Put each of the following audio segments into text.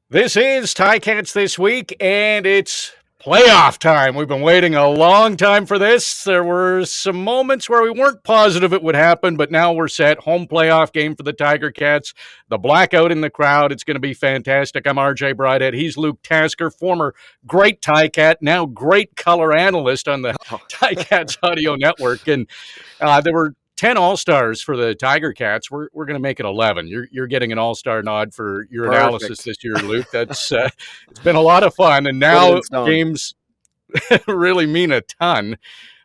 This is Ticats This Week, and it's playoff time. We've been waiting a long time for this. There were some moments where we weren't positive it would happen, but now we're set. Home playoff game for the Tiger Cats. The blackout in the crowd. It's going to be fantastic. I'm RJ Broadhead. He's Luke Tasker, former great Ticat, now great color analyst on the Oh, Ticats Audio Network. And there were 10 All-Stars for the Tiger Cats. We're going to make it 11. You're getting an All-Star nod for your analysis perfect. this year, Luke. That's it's been a lot of fun, and Put it in now stone. games really mean a ton.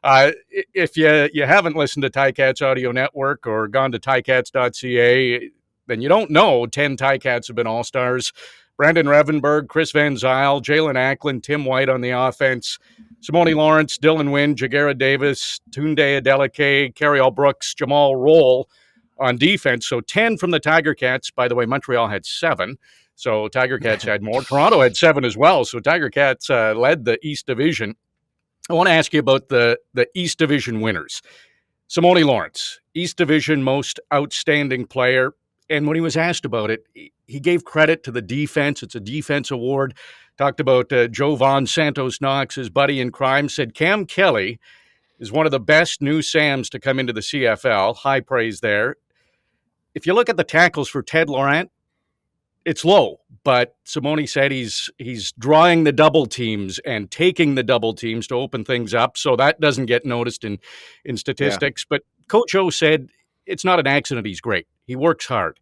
If you haven't listened to Ticats Audio Network or gone to ticats.ca, then you don't know 10 Ticats have been All-Stars. Brandon Revenberg, Chris Van Zyl, Jalen Acklin, Tim White on the offense, Simone Lawrence, Dylan Wynn, Jagera Davis, Tunde Adeleke, Carriel Brooks, Jamal Roll on defense. So 10 from the Tiger Cats. By the way, Montreal had 7. So Tiger Cats had more. Toronto had 7 as well. So Tiger Cats led the East Division. I want to ask you about the East Division winners. Simone Lawrence, East Division most outstanding player. And when he was asked about it, he gave credit to the defense. It's a defense award. Talked about Joe Vaughn, Santos Knox, his buddy in crime, said Cam Kelly is one of the best new Sams to come into the CFL. High praise there. If you look at the tackles for Ted Laurent, it's low, but Simone said he's drawing the double teams and taking the double teams to open things up, so that doesn't get noticed in Yeah. statistics. But Coach O said it's not an accident he's great. He works hard.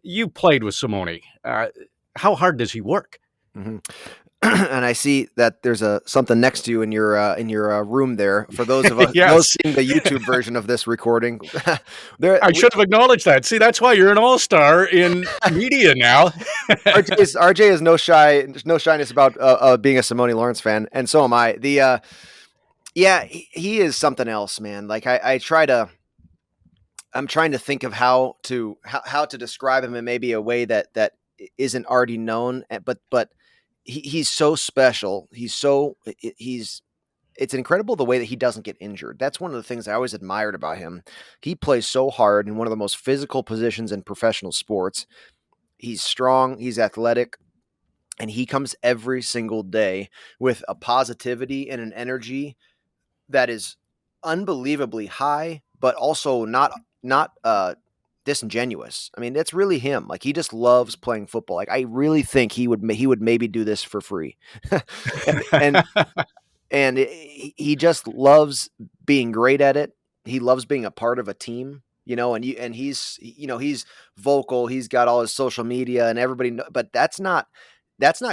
You played with Simone. How hard does he work? hmm And I see that there's something next to you in your room there. For those of us those Yes, seeing the YouTube version of this recording, there I should have acknowledged that. See, that's why you're an all-star in media now. RJ is no shyness about being a Simone Lawrence fan, and so am I. Yeah, he is something else, man. Like I'm trying to think of how to describe him in maybe a way that isn't already known, but he's so special. It's incredible the way that he doesn't get injured. That's one of the things I always admired about him. He plays so hard in one of the most physical positions in professional sports. He's strong, he's athletic, and he comes every single day with a positivity and an energy that is unbelievably high, but also not disingenuous. I mean, that's really him. Like he just loves playing football. Like I really think he would maybe do this for free, and he just loves being great at it. He loves being a part of a team. He's vocal. He's got all his social media and everybody. But that's not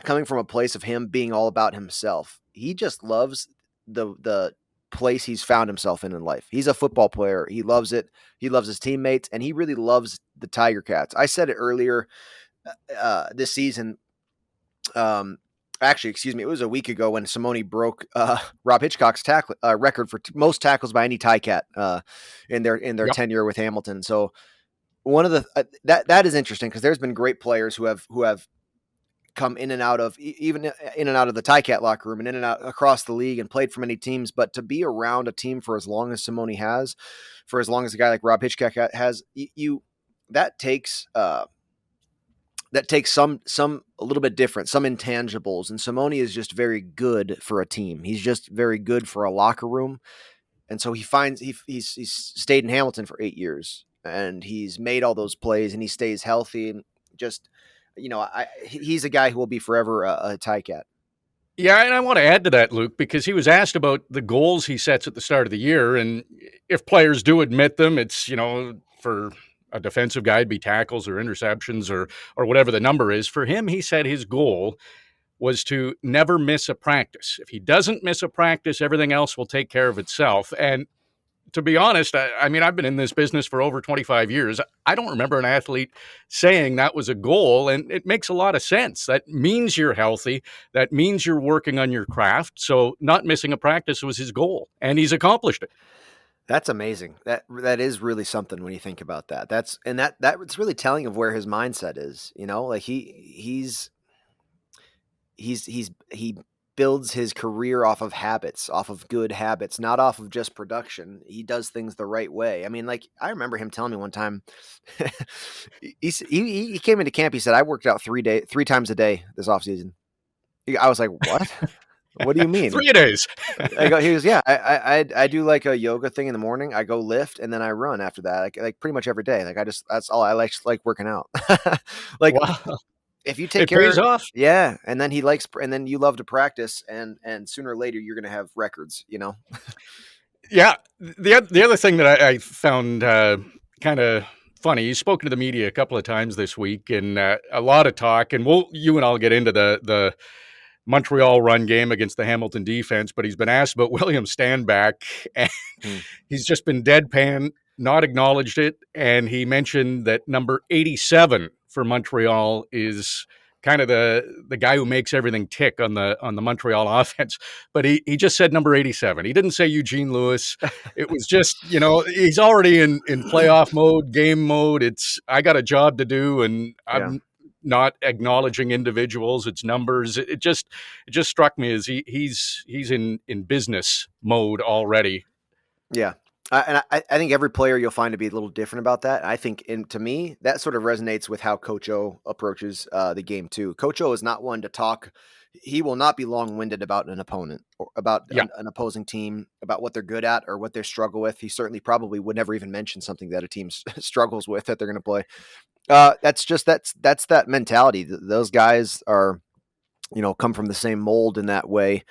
coming from a place of him being all about himself. He just loves the place he's found himself in life. He's a football player. He loves it. He loves his teammates, and he really loves the Tiger Cats. I said it earlier this season. Actually, excuse me, it was a week ago when Simone broke Rob Hitchcock's record for most tackles by any Ticat in their Yep. tenure with Hamilton. So one of the that is interesting because there's been great players who have come in and out of even in and out of the Ticat locker room and in and out across the league and played for many teams. But to be around a team for as long as Simone has, for as long as a guy like Rob Hitchcock has, that takes some a little bit different, some intangibles. And Simone is just very good for a team. He's just very good for a locker room. And so he's stayed in Hamilton for 8 years and he's made all those plays and he stays healthy and just he's a guy who will be forever a Ticat. Yeah, and I want to add to that, Luke, because he was asked about the goals he sets at the start of the year. And if players do admit them, it's, for a defensive guy, it'd be tackles or interceptions or whatever the number is. For him, he said his goal was to never miss a practice. If he doesn't miss a practice, everything else will take care of itself. And to be honest, I mean, I've been in this business for over 25 years. I don't remember an athlete saying that was a goal, and it makes a lot of sense. That means you're healthy. That means you're working on your craft. So not missing a practice was his goal, and he's accomplished it. That's amazing. That is really something when you think about that. That's really telling of where his mindset is. Like he builds his career off of habits, off of good habits, not off of just production. He does things the right way. I mean, like, I remember him telling me one time, he came into camp. He said, "I worked out 3 times a day this offseason." I was like, "What? What do you mean?" 3 days. He goes, "Yeah, I do like a yoga thing in the morning. I go lift and then I run after that, like pretty much every day. Like that's all I like working out." Like, Wow. if you take It pays care, off. yeah, and then and then you love to practice, and sooner or later you're gonna have records, you know. Yeah. The other thing that I found kind of funny, you've spoken to the media a couple of times this week, and a lot of talk, and you and I'll get into the Montreal run game against the Hamilton defense, but he's been asked about William Stanback, and Hmm. he's just been deadpan, not acknowledged it, and he mentioned that number 87 for Montreal is kind of the guy who makes everything tick on the Montreal offense. But he just said number 87. He didn't say Eugene Lewis. It was just, he's already in playoff mode, game mode. It's I got a job to do, and Yeah, I'm not acknowledging individuals. It's numbers. It just struck me as he's in business mode already. yeah. I think every player you'll find to be a little different about that. I think, and to me, that sort of resonates with how Coach O approaches the game too. Coach O is not one to talk. He will not be long-winded about an opponent or about Yeah. an opposing team, about what they're good at or what they struggle with. He certainly probably would never even mention something that a team struggles with that they're going to play. That's that mentality. Those guys are, come from the same mold in that way.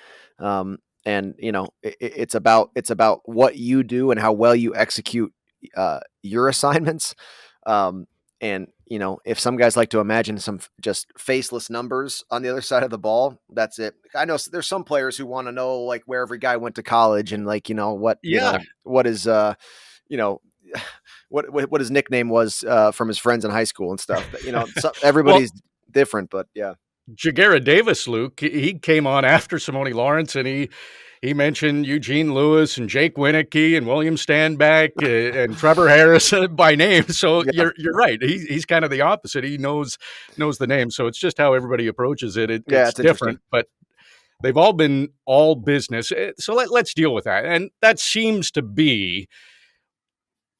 And it's about what you do and how well you execute your assignments. And if some guys like to imagine some just faceless numbers on the other side of the ball, that's it. I know there's some players who want to know like where every guy went to college and like Yeah. what is you know what his nickname was from his friends in high school and stuff. But, Well, everybody's different, but yeah. Jagera Davis, Luke, he came on after Simone Lawrence, and he mentioned Eugene Lewis and Jake Winicky and William Stanback and Trevor Harris by name. So Yeah. you're right. He's kind of the opposite. He knows the name. So it's just how everybody approaches it. Yeah, It's it's interesting. different, but they've all been all business. So let's deal with that. And that seems to be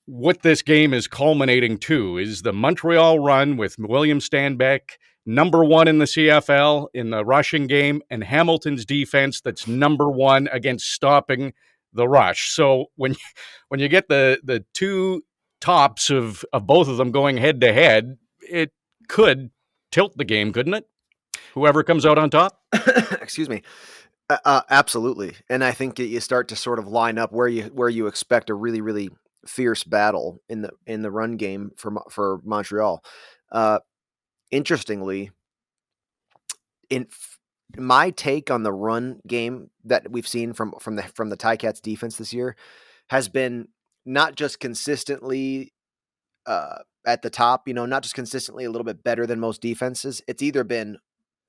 what this game is culminating to is the Montreal run with William Stanback, number one in the CFL in the rushing game, and Hamilton's defense that's number one against stopping the rush. So when you get the two tops of both of them going head to head, it could tilt the game, couldn't it? Whoever comes out on top. Excuse me. Absolutely, and I think that you start to sort of line up where you expect a really really fierce battle in the run game for Montreal. Uh, Interestingly, in my take on the run game that we've seen from the Ticats defense this year has been not just consistently at the top, not just consistently a little bit better than most defenses. It's either been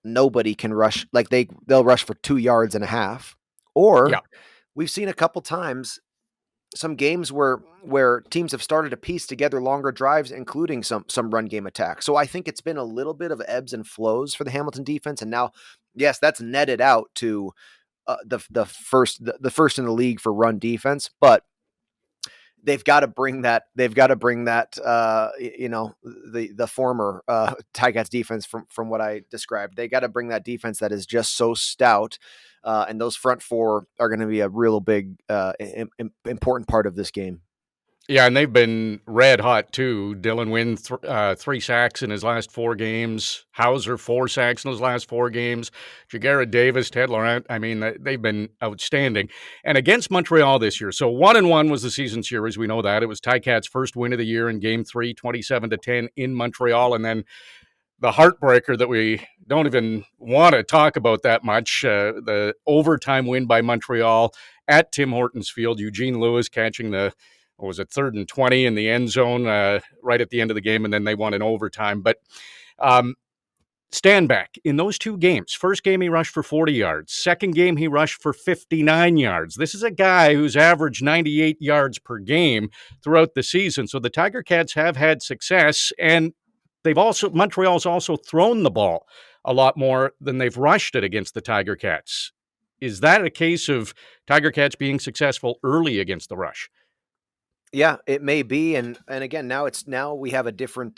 nobody can rush, like they'll rush for 2 yards and a half, or Yeah. we've seen a couple times some games where teams have started to piece together longer drives, including some run game attack. So I think it's been a little bit of ebbs and flows for the Hamilton defense, and now, yes, that's netted out to the first in the league for run defense, but they've got to bring that. They've got to bring that. The former Ticats defense from what I described. They got to bring that defense that is just so stout, and those front four are going to be a real big, important part of this game. Yeah, and they've been red hot too. Dylan Wynn, 3 sacks in his last 4 games. Hauser, 4 sacks in his last 4 games. Jagera Davis, Ted Laurent. I mean, they've been outstanding. And against Montreal this year, so 1-1 was the season series. We know that. It was Ticats' first win of the year in Game 3, 27-10 in Montreal. And then the heartbreaker that we don't even want to talk about that much, the overtime win by Montreal at Tim Hortons Field. Eugene Lewis catching what was it, 3rd and 20 in the end zone right at the end of the game, and then they won in overtime. But Stanback, in those 2 games, first game he rushed for 40 yards. Second game he rushed for 59 yards. This is a guy who's averaged 98 yards per game throughout the season. So the Tiger Cats have had success, and Montreal's also thrown the ball a lot more than they've rushed it against the Tiger Cats. Is that a case of Tiger Cats being successful early against the rush? Yeah, it may be, and again, now we have a different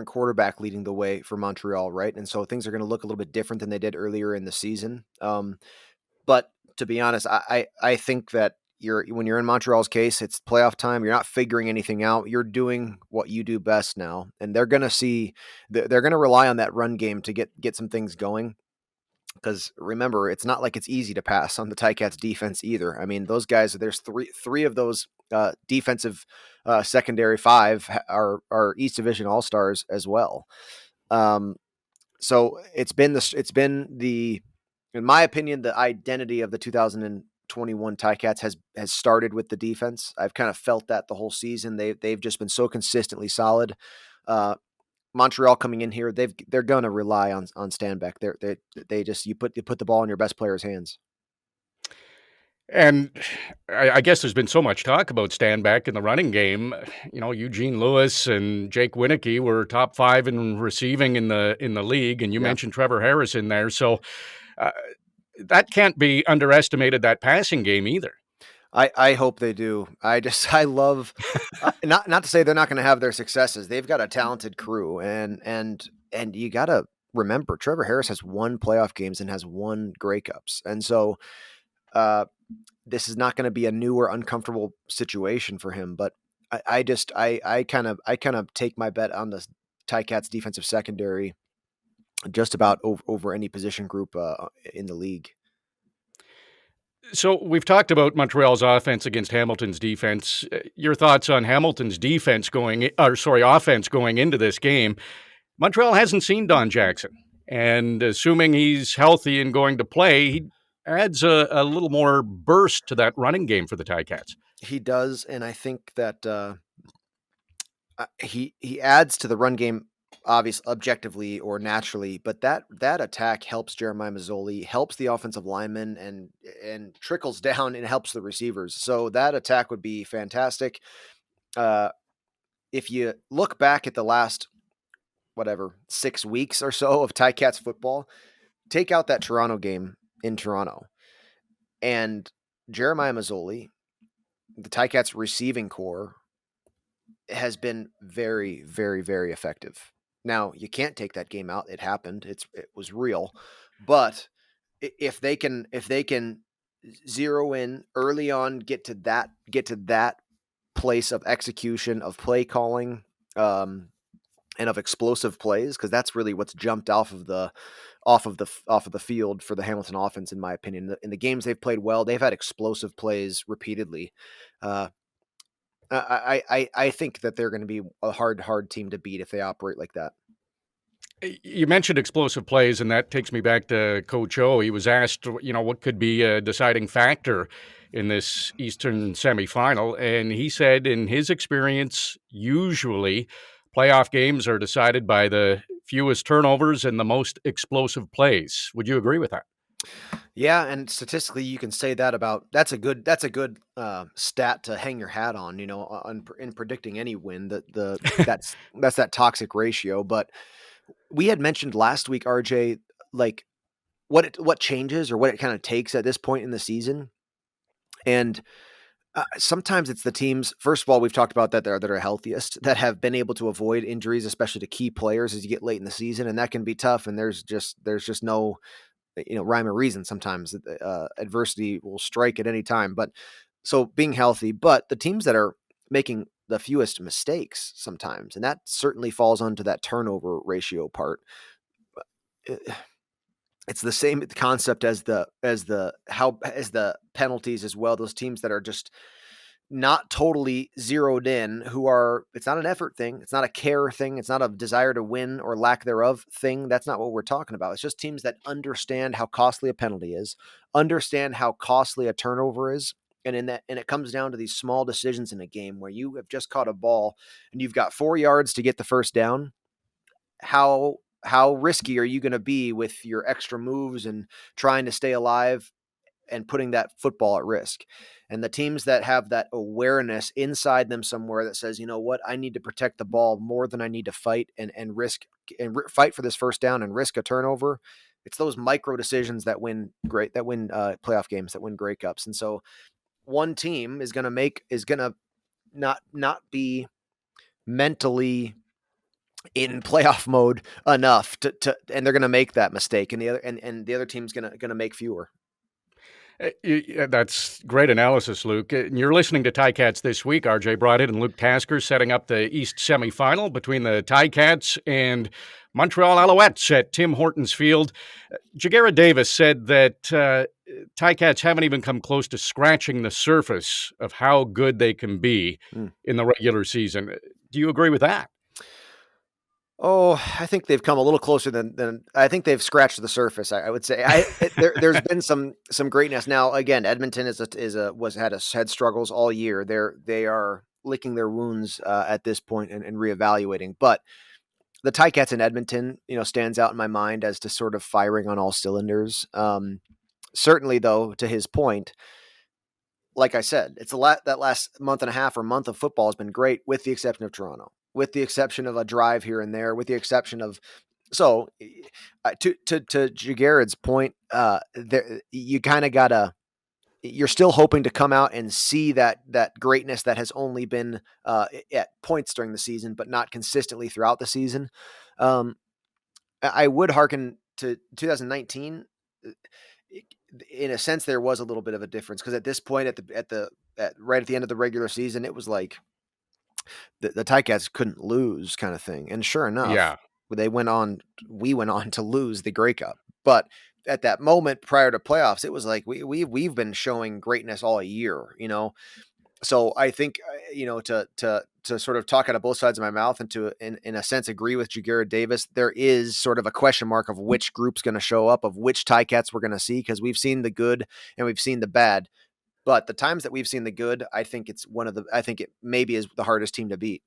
quarterback leading the way for Montreal, right? And so things are going to look a little bit different than they did earlier in the season. But to be honest, I think that when you're in Montreal's case, it's playoff time. You're not figuring anything out. You're doing what you do best now, and they're going to they're going to rely on that run game to get some things going. Because remember, it's not like it's easy to pass on the Ticats defense either. I mean, those guys. There's three of those defensive secondary five are East Division All Stars as well. Um, so it's been the in my opinion the identity of the 2021 Ticats has started with the defense. I've kind of felt that the whole season. They've just been so consistently solid. Uh, Montreal coming in here, they're gonna rely on Stanback. They just you put the ball in your best player's hands. And I guess there's been so much talk about Stanback in the running game. You know, Eugene Lewis and Jake Winicky were top 5 in receiving in the league, and you Yeah. mentioned Trevor Harris in there. So uh, that can't be underestimated, that passing game either. I hope they do. I love not to say they're not going to have their successes. They've got a talented crew, and you got to remember Trevor Harris has won playoff games and has won Grey Cups, and so uh, this is not going to be a new or uncomfortable situation for him. But I kind of take my bet on the Ticats defensive secondary just about over any position group in the league. So we've talked about Montreal's offense against Hamilton's defense. Your thoughts on Hamilton's offense going into this game? Montreal hasn't seen Don Jackson, and assuming he's healthy and going to play, he adds a little more burst to that running game for the Ticats. He does, and I think that he adds to the run game, obviously objectively or naturally, but that attack helps Jeremiah Mazzoli, helps the offensive linemen, and trickles down and helps the receivers. So that attack would be fantastic. Uh, if you look back at the last 6 weeks or so of Ticats football, take out that Toronto game in Toronto, and Jeremiah Mazzoli, the Ticats receiving core, has been very, very, very effective. Now, you can't take that game out. It happened. It was real. But if they can zero in early on, get to that place of execution, of play calling, and of explosive plays, because that's really what's jumped off of the field for the Hamilton offense, in my opinion. In the games they've played well, they've had explosive plays repeatedly. I think that they're going to be a hard team to beat if they operate like that. You mentioned explosive plays, and that takes me back to Coach O. He was asked, what could be a deciding factor in this Eastern semifinal, and he said, in his experience, usually playoff games are decided by the fewest turnovers and the most explosive plays. Would you agree with that? Yeah, and statistically, you can say that about that's a good stat to hang your hat on. In predicting any win, that's that toxic ratio. But we had mentioned last week, RJ, like what changes or what it kind of takes at this point in the season, and sometimes it's the teams. First of all, we've talked about that are healthiest, that have been able to avoid injuries, especially to key players as you get late in the season, and that can be tough. And there's just no rhyme or reason. Sometimes adversity will strike at any time. But so being healthy, but the teams that are making the fewest mistakes sometimes, and that certainly falls onto that turnover ratio part. It's the same concept as the penalties as well. Those teams that are just not totally zeroed in, it's not an effort thing. It's not a care thing. It's not a desire to win or lack thereof thing. That's not what we're talking about. It's just teams that understand how costly a penalty is, understand how costly a turnover is. And it comes down to these small decisions in a game where you have just caught a ball and you've got 4 yards to get the first down. How risky are you going to be with your extra moves and trying to stay alive and putting that football at risk? And the teams that have that awareness inside them somewhere that says, you know what, I need to protect the ball more than I need to fight and risk fight for this first down and risk a turnover. It's those micro decisions that win playoff games, that win Grey Cups. And so one team is going to not be mentally in playoff mode enough and they're going to make that mistake, and the other team's going to make fewer. That's great analysis, Luke. You're listening to Ticats This Week. RJ Broadhead and Luke Tasker setting up the East semifinal between the Ticats and Montreal Alouettes at Tim Hortons Field. Jagera Davis said that Ticats haven't even come close to scratching the surface of how good they can be in the regular season. Do you agree with that? Oh, I think they've come a little closer than I think they've scratched the surface. I would say there's been some greatness. Now, again, Edmonton had struggles all year. They are licking their wounds at this point and reevaluating. But the Ticats in Edmonton, stands out in my mind as to sort of firing on all cylinders. Certainly, though, to his point, like I said, it's that last month and a half or month of football has been great, with the exception of Toronto, with the exception of a drive here and there, with the exception of to Jared's point, you kind of gotta. You're still hoping to come out and see that greatness that has only been at points during the season, but not consistently throughout the season. I would hearken to 2019. In a sense, there was a little bit of a difference, because at this point, right at the end of the regular season, it was like the Ticats couldn't lose, kind of thing. And sure enough, we went on to lose the Grey Cup. But at that moment prior to playoffs, it was like we've been showing greatness all year, So I think, to sort of talk out of both sides of my mouth and to, in a sense, agree with Jagera Davis, there is sort of a question mark of which group's going to show up, of which Ticats we're going to see, because we've seen the good and we've seen the bad. But the times that we've seen the good, I think it maybe is the hardest team to beat.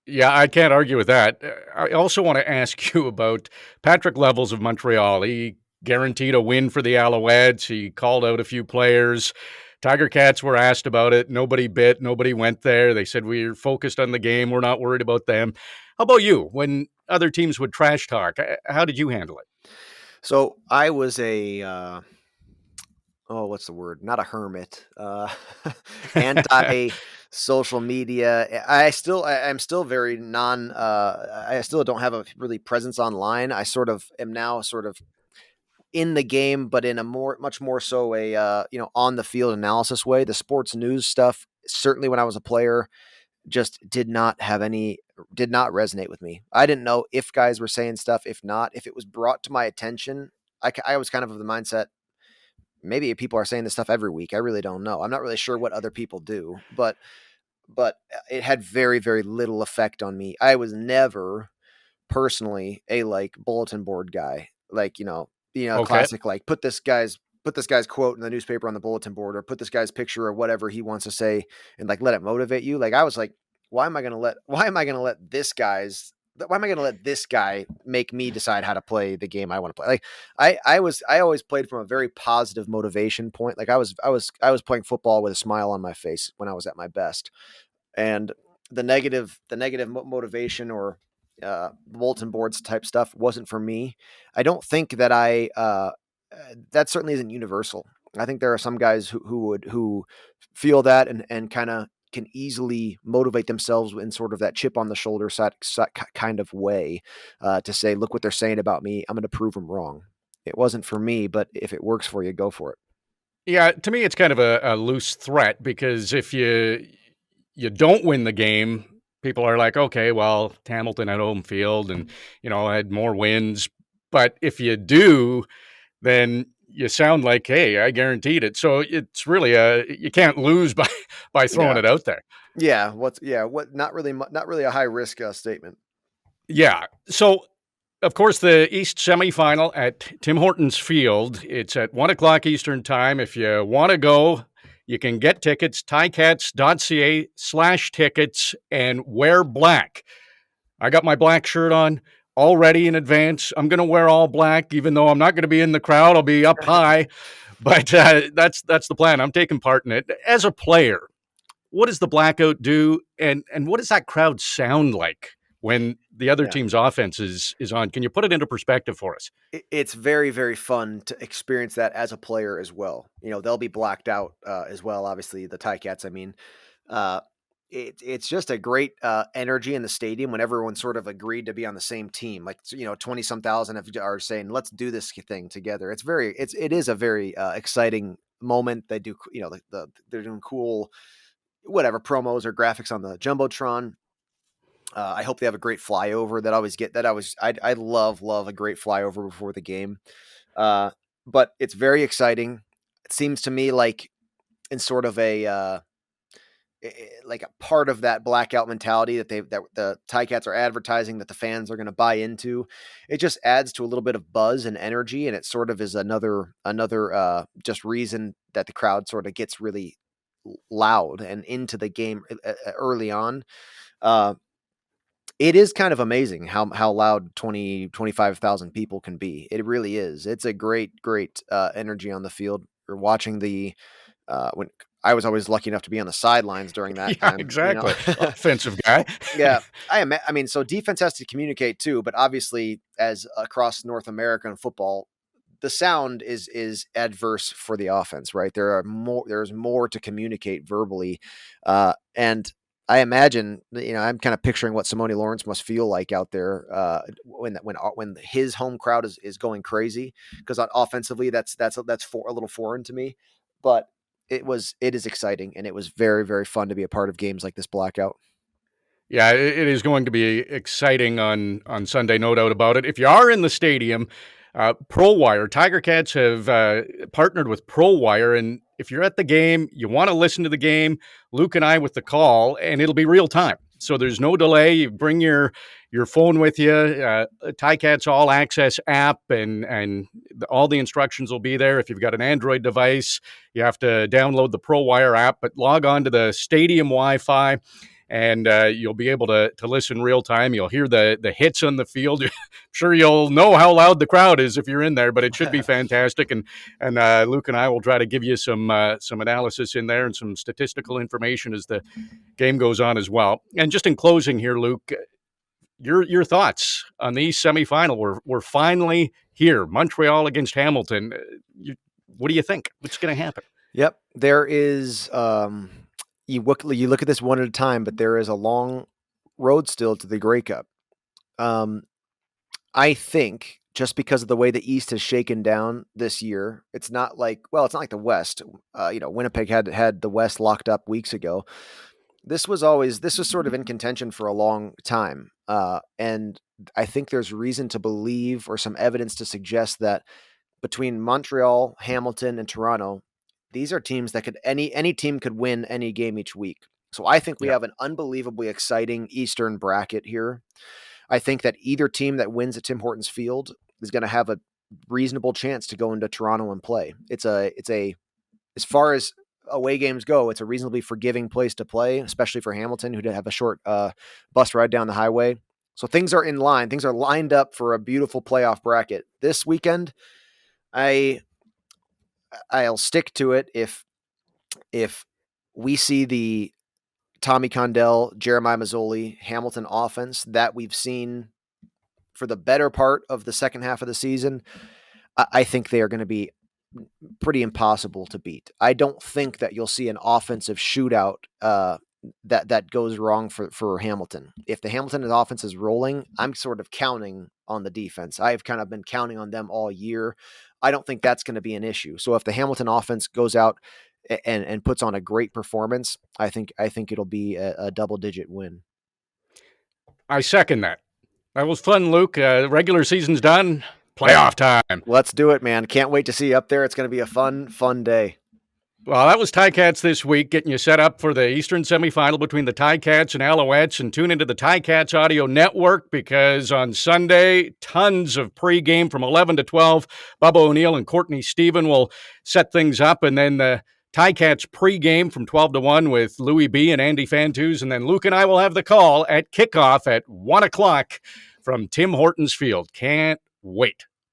Yeah, I can't argue with that. I also want to ask you about Patrick Levels of Montreal. He guaranteed a win for the Alouettes. He called out a few players. Tiger Cats were asked about it. Nobody bit. Nobody went there. They said, we're focused on the game. We're not worried about them. How about you? When other teams would trash talk, how did you handle it? So I was what's the word? Not a hermit. Anti-social media. I'm still very I still don't have a really presence online. I sort of am now sort of in the game, but in a much more so on the field analysis way. The sports news stuff, certainly when I was a player, just did not resonate with me. I didn't know if guys were saying stuff. If not, if it was brought to my attention, I was kind of the mindset, maybe people are saying this stuff every week. I really don't know. I'm not really sure what other people do, but it had very, very little effect on me. I was never personally a bulletin board guy, okay. Classic, put this guy's quote in the newspaper on the bulletin board, or put this guy's picture or whatever he wants to say, and let it motivate you. I was like, why am I going to let this guy make me decide how to play the game I want to play? I always played from a very positive motivation point. I was playing football with a smile on my face when I was at my best. And the negative motivation or bulletin boards type stuff wasn't for me. I don't think that that certainly isn't universal. I think there are some guys who feel that and kind of can easily motivate themselves in sort of that chip on the shoulder kind of way, to say, look what they're saying about me. I'm going to prove them wrong. It wasn't for me, but if it works for you, go for it. Yeah, to me, it's kind of a loose threat, because if you don't win the game, people are like, okay, well, Hamilton at home field and, had more wins. But if you do, then you sound like, hey, I guaranteed it. So it's really you can't lose by throwing it out there. Yeah. Not really a high risk statement. Yeah. So, of course, the East semifinal at Tim Hortons Field, it's at 1:00 Eastern time. If you want to go, you can get tickets, ticats.ca/tickets, and wear black. I got my black shirt on already in advance. I'm going to wear all black, even though I'm not going to be in the crowd. I'll be up high, but that's the plan. I'm taking part in it. As a player, what does the blackout do, and what does that crowd sound like when the other Yeah. team's offense is on. Can you put it into perspective for us? It's very, very fun to experience that as a player as well. They'll be blacked out as well. Obviously, the Ticats. I mean, uh, it's just a great energy in the stadium when everyone sort of agreed to be on the same team. Like 20 some thousand are saying, "Let's do this thing together." It is a very exciting moment. They do they're doing cool whatever promos or graphics on the jumbotron. I hope they have a great flyover. I love a great flyover before the game. Uh, but it's very exciting. It seems to me like in sort of like a part of that blackout mentality that the Ticats are advertising that the fans are going to buy into. It just adds to a little bit of buzz and energy, and it sort of is another just reason that the crowd sort of gets really loud and into the game early on. It is kind of amazing how loud 25,000 people can be. It really is. It's a great energy on the field. You're watching when I was always lucky enough to be on the sidelines during that Yeah, time. exactly. Offensive guy. Yeah, I mean, so defense has to communicate too, but obviously, as across North American football, the sound is adverse for the offense, right? There's more to communicate verbally, and I imagine, I'm kind of picturing what Simone Lawrence must feel like out there when his home crowd is going crazy, because offensively that's a little foreign to me, but it is exciting, and it was very, very fun to be a part of games like this blackout. Yeah, it is going to be exciting on Sunday, no doubt about it. If you are in the stadium, ProWire, Tiger Cats have partnered with ProWire, and if you're at the game, you want to listen to the game, Luke and I with the call, and it'll be real time. So there's no delay. You bring your phone with you, Ticats All Access app, and all the instructions will be there. If you've got an Android device, you have to download the ProWire app, but log on to the stadium Wi-Fi, and you'll be able to listen real time. You'll hear the hits on the field. Sure, you'll know how loud the crowd is if you're in there, but it should be fantastic. And Luke and I will try to give you some analysis in there and some statistical information as the game goes on as well. And just in closing here, Luke, your thoughts on the East semifinal? We're finally here. Montreal against Hamilton. What do you think? What's going to happen? Yep, there is. You look at this one at a time, but there is a long road still to the Grey Cup. I think just because of the way the East has shaken down this year, it's not like the West. Winnipeg had the West locked up weeks ago. This was sort of in contention for a long time, and I think there's reason to believe, or some evidence to suggest, that between Montreal, Hamilton, and Toronto, these are teams that any team could win any game each week. So I think we have an unbelievably exciting Eastern bracket here. I think that either team that wins at Tim Hortons Field is going to have a reasonable chance to go into Toronto and play. It's a as far as away games go, it's a reasonably forgiving place to play, especially for Hamilton, who did have a short bus ride down the highway. So things are in line. Things are lined up for a beautiful playoff bracket this weekend. I'll stick to it if we see the Tommy Condell, Jeremiah Mazzoli, Hamilton offense that we've seen for the better part of the second half of the season. I think they are going to be pretty impossible to beat. I don't think that you'll see an offensive shootout that goes wrong for Hamilton. If the Hamilton offense is rolling, I'm sort of counting on the defense. I've kind of been counting on them all year. I don't think that's going to be an issue. So if the Hamilton offense goes out and puts on a great performance, I think it'll be a double-digit win. I second that. That was fun, Luke. Regular season's done. Playoff time. Let's do it, man. Can't wait to see you up there. It's going to be a fun day. Well, that was Ticats this week, getting you set up for the Eastern semifinal between the Ticats and Alouettes. And tune into the Ticats audio network, because on Sunday, tons of pregame from 11 to 12. Bubba O'Neill and Courtney Stephen will set things up. And then the Ticats pregame from 12 to 1 with Louis B. and Andy Fantuz. And then Luke and I will have the call at kickoff at 1 o'clock from Tim Hortons Field. Can't wait.